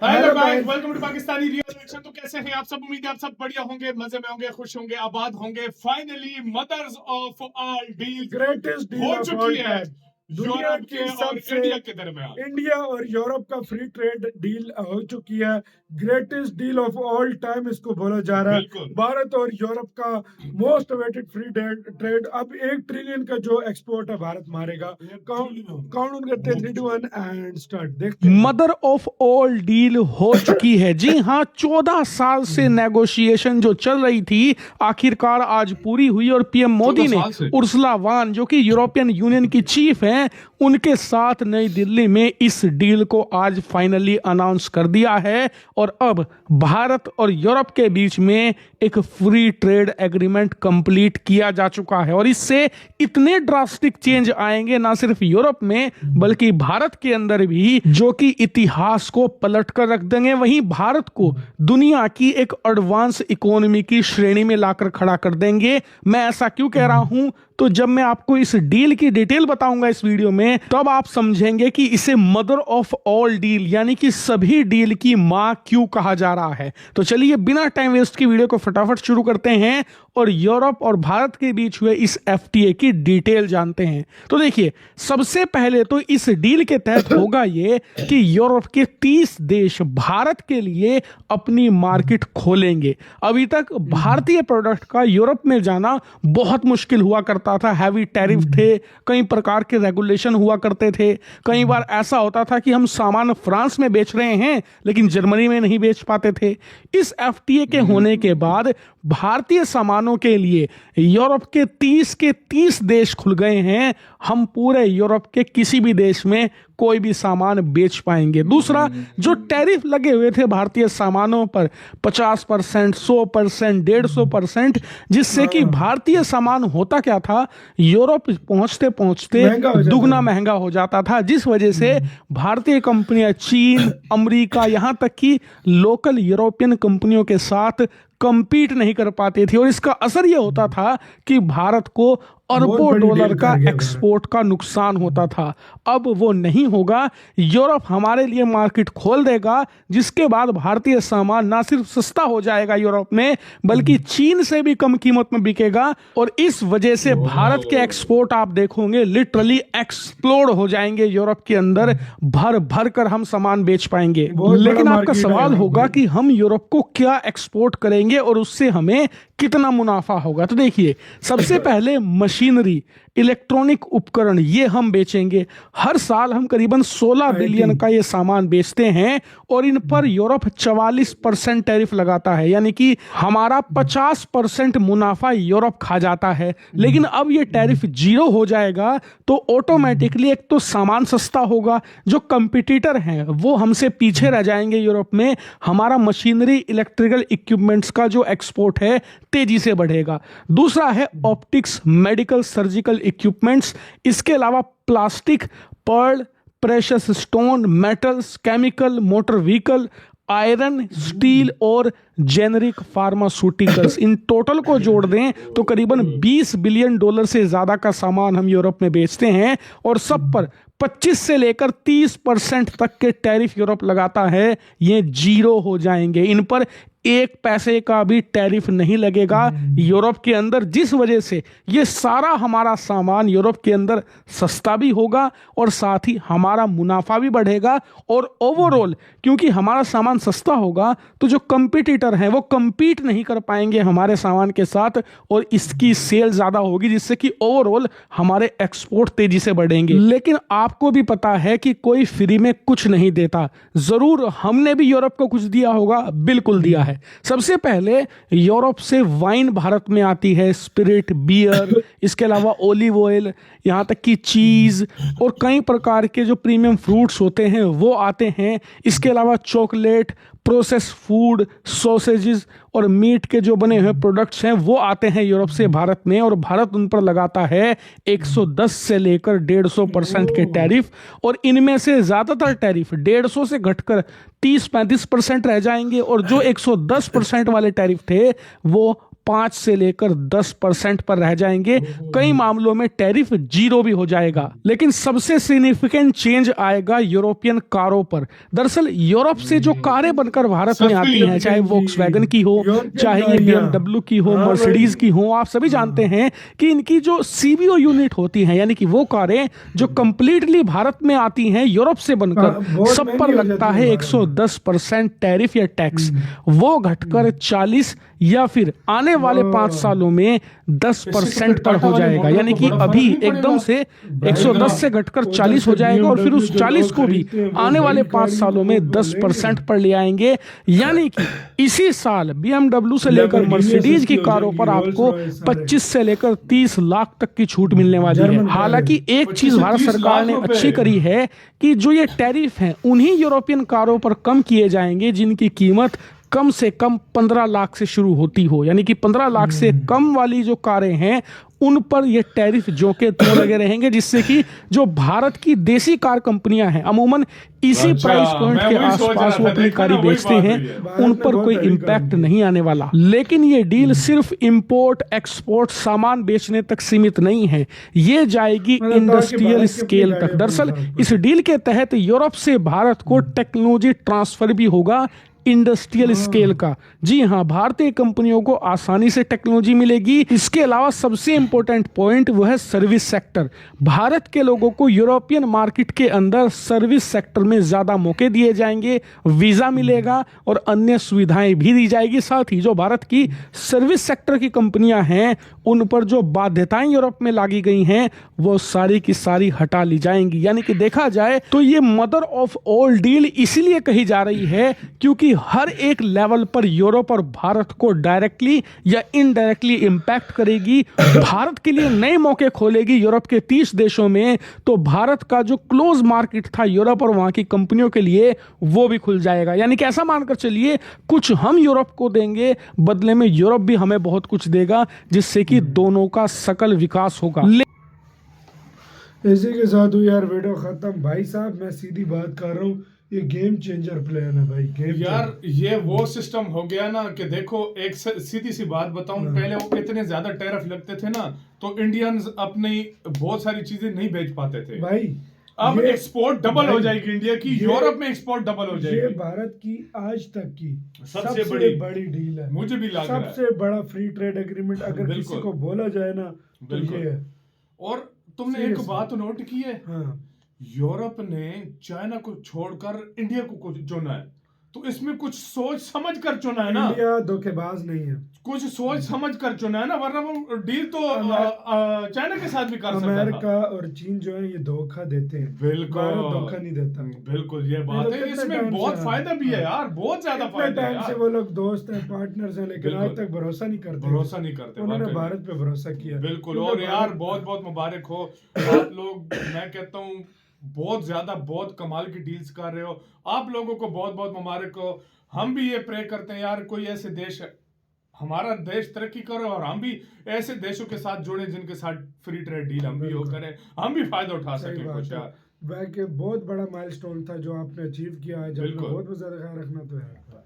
Hello guys, welcome to Pakistani real action. तो कैसे हैं आप सब? उम्मीद है आप सब बढ़िया होंगे, मजे में होंगे, खुश होंगे, आबाद होंगे। Finally mothers of all deal greatest deal हो ऑफ चुकी ऑल है टाइम। दुनिया यूरोप की के और सबसे इंडिया के दरमियान। इंडिया और यूरोप का फ्री ट्रेड डील हो चुकी है। Greatest deal of all time इसको बोला जा रहा है। बिल्कुल। भारत और यूरोप का मोस्ट अवेटेड फ्री ट्रेड। अब 1 ट्रिलियन का जो एक्सपोर्ट है भारत मारेगा। काउंट करते हैं 3, 2, 1 एंड स्टार्ट। देखते हैं। मदर ऑफ ऑल डील हो चुकी है। जी हाँ, 14 साल से नेगोशिएशन जो चल रही थी आखिरकार आज पूरी हुई और पीएम मोदी ने उर्सुला वान जो कि यूरोपियन यूनियन की चीफ हैं उनके साथ नई दिल्ली में इस डील को आज फाइनली अनाउंस कर दिया है। और अब भारत और यूरोप के बीच में एक फ्री ट्रेड एग्रीमेंट कंप्लीट किया जा चुका है। और इससे इतने ड्रास्टिक चेंज आएंगे ना सिर्फ यूरोप में बल्कि भारत के अंदर भी, जो कि इतिहास को पलट कर रख देंगे। वहीं भारत को दुनिया की एक एडवांस इकोनॉमी की श्रेणी में लाकर खड़ा कर देंगे। मैं ऐसा क्यों कह रहा हूं? तो जब मैं आपको इस डील की डिटेल बताऊंगा इस वीडियो में, तब आप समझेंगे कि इसे मदर ऑफ ऑल डील यानी कि सभी डील की मां क्यों कहा जा रहा है। तो चलिए बिना टाइम वेस्ट की वीडियो को फटाफट शुरू करते हैं और यूरोप और भारत के बीच हुए इस एफटीए की डिटेल जानते हैं। तो देखिए, सबसे पहले तो इस डील के तहत होगा ये कि यूरोप के 30 देश भारत के लिए अपनी मार्केट खोलेंगे। अभी तक भारतीय प्रोडक्ट का यूरोप में जाना बहुत मुश्किल हुआ करता था। हैवी टैरिफ थे, कई प्रकार के रेगुलेशन हुआ करते थे। कई बार ऐसा होता था कि हम सामान फ्रांस में बेच रहे हैं लेकिन जर्मनी में नहीं बेच पाते थे। इस एफटीए के होने के बाद भारतीय सामानों के लिए यूरोप के 30 देश खुल गए हैं। हम पूरे यूरोप के किसी भी देश में कोई भी सामान बेच पाएंगे। दूसरा, जो टैरिफ लगे हुए थे भारतीय सामानों पर 50%, 100%, 150%, जिससे कि भारतीय सामान होता क्या था, यूरोप पहुंचते पहुंचते दुगना महंगा हो जाता था। जिस वजह से भारतीय कंपनियां चीन, अमेरिका, यहां तक कि लोकल यूरोपियन कंपनियों के साथ कंपीट नहीं कर पाती थी। और इसका असर यह होता था कि भारत को अरबों डॉलर का एक्सपोर्ट का नुकसान होता था। अब वो नहीं होगा। यूरोप हमारे लिए मार्केट खोल देगा, जिसके बाद भारतीय सामान ना सिर्फ सस्ता हो जाएगा यूरोप में बल्कि चीन से भी कम कीमत में बिकेगा। और इस वजह से भारत के एक्सपोर्ट आप देखोगे लिटरली एक्सप्लोड हो जाएंगे। यूरोप के अंदर भर भर कर हम सामान बेच पाएंगे। लेकिन आपका सवाल होगा कि हम यूरोप को क्या एक्सपोर्ट करेंगे और उससे हमें कितना मुनाफा होगा। तो देखिए, सबसे पहले मशीनरी, इलेक्ट्रॉनिक उपकरण, ये हम बेचेंगे। हर साल हम करीबन 16 बिलियन का ये सामान बेचते हैं और इन पर यूरोप 44% टैरिफ लगाता है, यानी कि हमारा 50% मुनाफा यूरोप खा जाता है। लेकिन अब ये टैरिफ 0 हो जाएगा तो ऑटोमेटिकली एक तो सामान सस्ता होगा, जो कंपटीटर हैं वो हमसे पीछे रह जाएंगे यूरोप में। हमारा मशीनरी, इलेक्ट्रिकल इक्विपमेंट्स का जो एक्सपोर्ट है तेजी से बढ़ेगा। दूसरा है ऑप्टिक्स, मेडिकल, सर्जिकल इक्विपमेंट्स। इसके अलावा plastic, pearl, precious stone, metals, chemical, motor vehicle, iron, steel और जेनरिक फार्मास्यूटिकल्स। इन टोटल को जोड़ दें तो करीबन $20 बिलियन से ज्यादा का सामान हम यूरोप में बेचते हैं और सब पर 25 से लेकर 30% तक के टैरिफ यूरोप लगाता है। ये 0 हो जाएंगे। इन पर 1 पैसे का भी टैरिफ नहीं लगेगा यूरोप के अंदर, जिस वजह से ये सारा हमारा सामान यूरोप के अंदर सस्ता भी होगा और साथ ही हमारा मुनाफा भी बढ़ेगा। और ओवरऑल क्योंकि हमारा सामान सस्ता होगा तो जो कंपटीटर हैं वो कंपीट नहीं कर पाएंगे हमारे सामान के साथ और इसकी सेल ज्यादा होगी, जिससे कि ओवरऑल हमारे एक्सपोर्ट तेजी से बढ़ेंगे। लेकिन आपको भी पता है कि कोई फ्री में कुछ नहीं देता। जरूर हमने भी यूरोप को कुछ दिया होगा, बिल्कुल दिया है। सबसे पहले यूरोप से वाइन भारत में आती है, स्पिरिट, बियर, इसके अलावा ऑलिव ऑयल, यहां तक कि चीज और कई प्रकार के जो प्रीमियम फ्रूट्स होते हैं वो आते हैं। इसके अलावा चॉकलेट, प्रोसेस फूड, सॉसेजेस और मीट के जो बने हुए प्रोडक्ट्स हैं वो आते हैं यूरोप से भारत में। और भारत उन पर लगाता है 110 से लेकर 150% के टैरिफ। और इनमें से ज्यादातर टैरिफ 150 से घटकर 30-35% रह जाएंगे और जो 110% वाले टैरिफ थे वो 5 से लेकर 10% पर रह जाएंगे। कई मामलों में टैरिफ 0 भी हो जाएगा। लेकिन सबसे सिग्निफिकेंट चेंज आएगा यूरोपियन कारों पर। दरअसल यूरोप से जो कारें बनकर भारत में आती हैं, चाहे वोक्सवैगन की हो, चाहे ये BMW की हो, मर्सिडीज की हो, आप सभी जानते हैं कि इनकी जो CBO यूनिट होती है, यानी कि वो कारें जो कंप्लीटली भारत में आती हैं यूरोप से बनकर, सब पर लगता है 110% टैरिफ या टैक्स। वो घटकर 40 या फिर आने वाले 5 सालों में 10% पर हो जाएगा। यानी कि अभी एकदम से 110 से घटकर 40 हो जाएगा और फिर उस 40 को भी आने वाले 5 सालों में 10% पर ले आएंगे। यानी कि इसी साल BMW से लेकर मर्सिडीज की कारों पर आपको 25 से लेकर 30 लाख तक की छूट मिलने वाली है। हालांकि एक चीज भारत सरकार ने अच्छी करी है कि जो ये टैरिफ हैं उन्हीं यूरोपियन कारों पर कम किए जाएंगे जिनकी कीमत कम से कम 15 लाख से शुरू होती हो। यानी कि 15 लाख से कम वाली जो कारें हैं उन पर ये टैरिफ जो के तो लगे रहेंगे, जिससे कि जो भारत की देसी कार कंपनियां हैं अमूमन इसी प्राइस पॉइंट के आसपास वो अपनी कारें बेचते हैं, उन पर कोई इम्पैक्ट नहीं आने वाला। लेकिन ये डील सिर्फ इंपोर्ट एक्सपोर्ट सामान बेचने तक सीमित नहीं है, ये जाएगी इंडस्ट्रियल स्केल तक। दरअसल इस डील के तहत यूरोप से भारत को टेक्नोलॉजी ट्रांसफर भी होगा इंडस्ट्रियल स्केल का। जी हां, भारतीय कंपनियों को आसानी से टेक्नोलॉजी मिलेगी। इसके अलावा सबसे इंपॉर्टेंट पॉइंट वो है सर्विस सेक्टर। भारत के लोगों को यूरोपियन मार्केट के अंदर सर्विस सेक्टर में ज्यादा मौके दिए जाएंगे, वीजा मिलेगा और अन्य सुविधाएं भी दी जाएगी। साथ ही जो भारत की सर्विस सेक्टर की कंपनियां हैं उन पर जो बाध्यताएं यूरोप में लागी गई हैं वो सारी की सारी हटा ली जाएंगी। यानी कि देखा जाए तो ये मदर ऑफ ऑल डील इसीलिए कही जा रही है क्योंकि हर एक लेवल पर यूरोप और भारत को डायरेक्टली या इनडायरेक्टली इंपैक्ट करेगी। भारत के लिए नए मौके खोलेगी यूरोप के 30 देशों में, तो भारत का जो क्लोज मार्केट था यूरोप और वहां की कंपनियों के लिए वो भी खुल जाएगा। यानी कि ऐसा मानकर चलिए कुछ हम यूरोप को देंगे, बदले में यूरोप भी हमें बहुत कुछ देगा, जिससे कि दोनों का सकल विकास होगा। इसी के साथ हुई यार वीडियो खत्म। भाई साहब मैं सीधी बात कर रहा हूँ, ये गेम चेंजर प्लान है भाई। गेम यार ये वो सिस्टम हो गया ना कि देखो, एक सीधी सी बात बताऊं, पहले वो इतने ज्यादा टैरिफ लगते थे ना तो इंडियंस अपनी बहुत सारी चीजें नहीं बेच पाते थे भाई। अब एक्सपोर्ट डबल हो जाएगी इंडिया की, यूरोप में एक्सपोर्ट डबल हो जाएगी। ये भारत की आज तक की सबसे बड़ी डील है, मुझे भी लग रहा है। सबसे बड़ा फ्री ट्रेड एग्रीमेंट अगर किसी को बोला जाए ना तो ये है। और तुमने एक बात नोट की है, हाँ, यूरोप ने चाइना को छोड़कर इंडिया को चुना है, तो इसमें कुछ सोच समझ कर चुना है ना। इंडिया धोखेबाज नहीं है, कुछ सोच समझ कर चुना है ना, वरना वो डील तो चाइना के साथ भी कर सकता था। अमेरिका और चीन जो है ये धोखा देते हैं, बिल्कुल धोखा नहीं देता। बिल्कुल ये बात है, इसमें बहुत फायदा भी है यार, बहुत ज्यादा फायदा है यार। से वो लोग दोस्त हैं, पार्टनर्स हैं, लेकिन आज तक भरोसा नहीं करते। उन्होंने भारत पे भरोसा किया। बिल्कुल, और यार बहुत बहुत मुबारक हो आप लोग। मैं कहता हूँ बहुत ज्यादा बहुत कमाल की डील्स कर रहे हो, आप लोगों को बहुत बहुत मुबारक हो। हम भी ये प्रे करते हैं यार कोई ऐसे देश, हमारा देश तरक्की करे और हम भी ऐसे देशों के साथ जुड़े जिनके साथ फ्री ट्रेड डील हम भी हो करें, हम भी फायदा उठा सकें कुछ यार। वह बहुत बड़ा माइलस्टोन था जो आपने अचीव किया है। जब बहुत ज्यादा ख्याल रखना तो है।